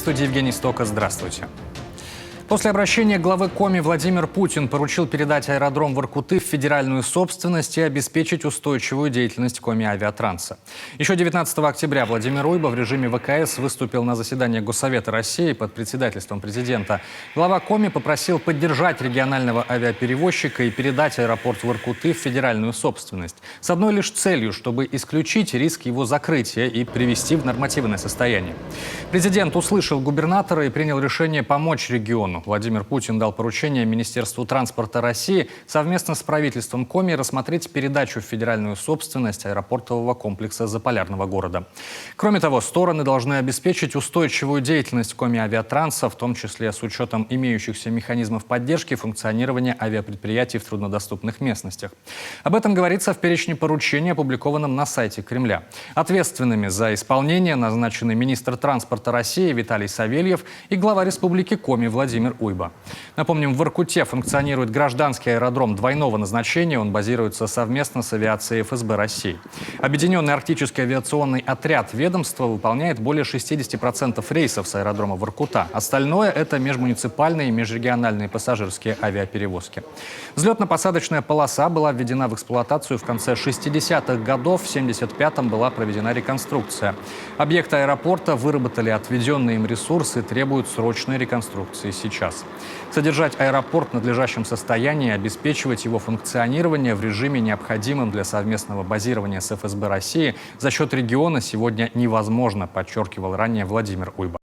студии Евгений Стока. Здравствуйте. После обращения главы Коми Владимир Путин поручил передать аэродром Воркуты в федеральную собственность и обеспечить устойчивую деятельность Коми Авиатранса. Еще 19 октября Владимир Уйба в режиме ВКС выступил на заседании Госсовета России под председательством президента. Глава Коми попросил поддержать регионального авиаперевозчика и передать аэропорт Воркуты в федеральную собственность. С одной лишь целью, чтобы исключить риск его закрытия и привести в нормативное состояние. Президент услышал губернатора и принял решение помочь региону. Владимир Путин дал поручение Министерству транспорта России совместно с правительством Коми рассмотреть передачу в федеральную собственность аэропортового комплекса Заполярного города. Кроме того, стороны должны обеспечить устойчивую деятельность Коми Авиатранса, в том числе с учетом имеющихся механизмов поддержки функционирования авиапредприятий в труднодоступных местностях. Об этом говорится в перечне поручений, опубликованном на сайте Кремля. Ответственными за исполнение назначены министр транспорта России Виталий Савельев и глава Республики Коми Владимир Уйба. Напомним, в Воркуте функционирует гражданский аэродром двойного назначения. Он базируется совместно с авиацией ФСБ России. Объединенный арктический авиационный отряд ведомства выполняет более 60% рейсов с аэродрома Воркута. Остальное – это межмуниципальные и межрегиональные пассажирские авиаперевозки. Взлетно-посадочная полоса была введена в эксплуатацию в конце 60-х годов. В 1975-м была проведена реконструкция. Объекты аэропорта выработали отведенные им ресурсы и требуют срочной реконструкции сейчас. Содержать аэропорт в надлежащем состоянии, обеспечивать его функционирование в режиме, необходимом для совместного базирования с ФСБ России, за счет региона сегодня невозможно, подчеркивал ранее Владимир Уйба.